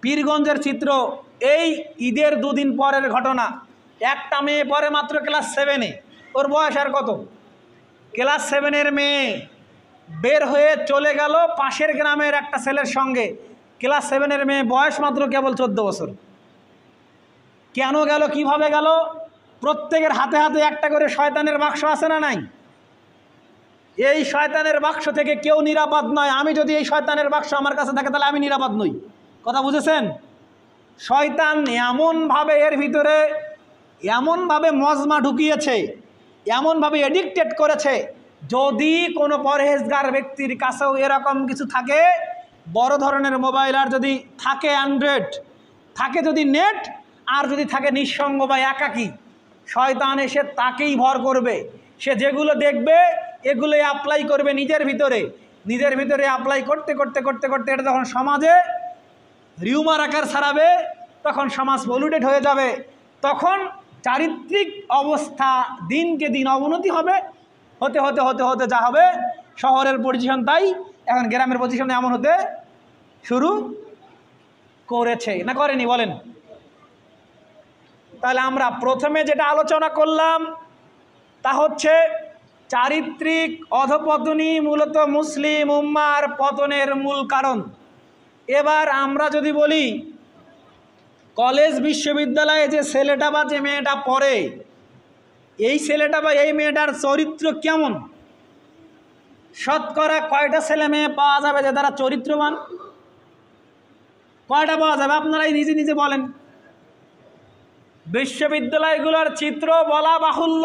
পীরগঞ্জের চিত্র, এই ঈদের দুদিন পরের ঘটনা। একটা মেয়ে পরে মাত্র ক্লাস 7-এ, ওর বয়স আর কত? ক্লাস 7-এর মেয়ে বের হয়ে চলে গেল পাশের গ্রামের একটা ছেলের সঙ্গে। ক্লাস 7-এর মেয়ে, বয়স মাত্র কেবল 14 বছর। কেন গেল, কিভাবে গেল? প্রত্যেকের হাতে হাতে একটা করে শয়তানের বাক্স আছে না নাই? এই শয়তানের বাক্স থেকে কেউ নিরাপদ নয়। আমি যদি এই শয়তানের বাক্স আমার কাছে থাকে তাহলে আমি নিরাপদ নই। কথা বুঝেছেন? শয়তান এমনভাবে এর ভিতরে এমনভাবে মজমা ঢুকিয়েছে, এমনভাবে এডিক্টেড করেছে, যদি কোনো পরহেজগার ব্যক্তির কাছেও এরকম কিছু থাকে, বড় ধরনের মোবাইল, আর যদি থাকে অ্যান্ড্রয়েড, থাকে যদি নেট, আর যদি থাকে নিঃসঙ্গ বা একাকী, শয়তান এসে তাকেই ভর করবে। সে যেগুলো দেখবে এগুলোই অ্যাপ্লাই করবে নিজের ভিতরে অ্যাপ্লাই করতে করতে করতে করতে এটা যখন সমাজে রিউমার আকার ছাড়াবে, তখন সমাজ পলিউটেড হয়ে যাবে। তখন চারিত্রিক অবস্থা দিনকে দিন অবনতি হবে। হতে হতে হতে হতে যা হবে, শহরের পজিশন তাই, এখন গ্রামের পজিশন এমন হতে শুরু করেছে, না করেনি? বলেন। তাহলে আমরা প্রথমে যেটা আলোচনা করলাম তা হচ্ছে চারিত্রিক অধপতনই মূলত মুসলিম উম্মার পতনের মূল কারণ। এবার আমরা যদি বলি, কলেজ বিশ্ববিদ্যালয়ে যে ছেলেটা বা যে মেয়েটা পড়ে, এই ছেলেটা বা এই মেয়েটার চরিত্র কেমন? শতকরা কয়টা ছেলে মেয়ে পাওয়া যাবে যে তারা চরিত্রবান? কয়টা পাওয়া যাবে? আপনারাই নিজে নিজে বলেন। বিশ্ববিদ্যালয়গুলোর চিত্র বলা বাহুল্য।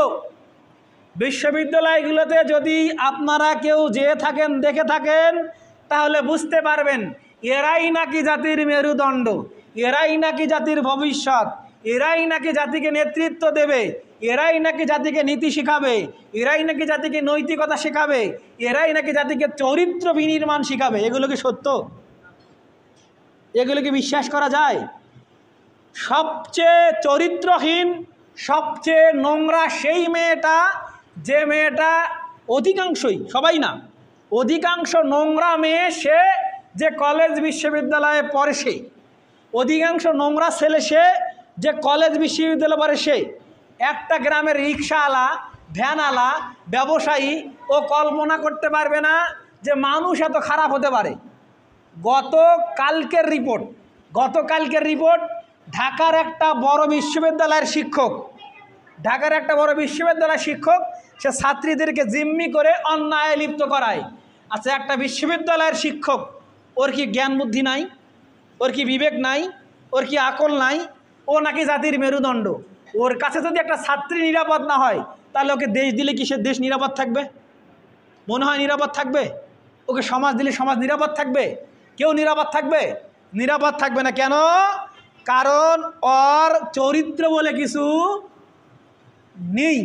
বিশ্ববিদ্যালয়গুলোতে যদি আপনারা কেউ যেয়ে থাকেন, দেখে থাকেন, তাহলে বুঝতে পারবেন এরাই নাকি জাতির মেরুদণ্ড, এরাই নাকি জাতির ভবিষ্যৎ, এরাই নাকি জাতিকে নেতৃত্ব দেবে, এরাই নাকি জাতিকে নীতি শিখাবে, এরাই নাকি জাতিকে নৈতিকতা শেখাবে, এরাই নাকি জাতিকে চরিত্র বিনির্মাণ শিখাবে। এগুলো কি সত্য? এগুলো কি বিশ্বাস করা যায়? সবচেয়ে চরিত্রহীন, সবচেয়ে নোংরা সেই মেয়েটা, যে মেয়েটা অধিকাংশই, সবাই না, অধিকাংশ নোংরা মেয়ে সে যে কলেজ বিশ্ববিদ্যালয়ে পড়ে, সে অধিকাংশ নোংরা ছেলে সে যে কলেজ বিশ্ববিদ্যালয়ে পড়ে। সে একটা গ্রামের রিক্সাওয়ালা, ভ্যানওয়ালা, ব্যবসায়ী, ও কল্পনা করতে পারবে না যে মানুষ এত খারাপ হতে পারে। গতকালকের রিপোর্ট, ঢাকার একটা বড় বিশ্ববিদ্যালয়ের শিক্ষক, সে ছাত্রীদেরকে জিম্মি করে অন্যায় লিপ্ত করায়। আচ্ছা, একটা বিশ্ববিদ্যালয়ের শিক্ষক, ওর কি জ্ঞান বুদ্ধি নাই? ওর কি বিবেক নাই? ওর কি আকল নাই? ও নাকি জাতির মেরুদণ্ড। ওর কাছে যদি একটা ছাত্রী নিরাপদ না হয়, তাহলে ওকে দেশ দিলে কি সে দেশ নিরাপদ থাকবে? মনে হয় নিরাপদ থাকবে? ওকে সমাজ দিলে সমাজ নিরাপদ থাকবে? কেউ নিরাপদ থাকবে? নিরাপদ থাকবে না। কেন? কারণ ওর চরিত্র বলে কিছু নেই।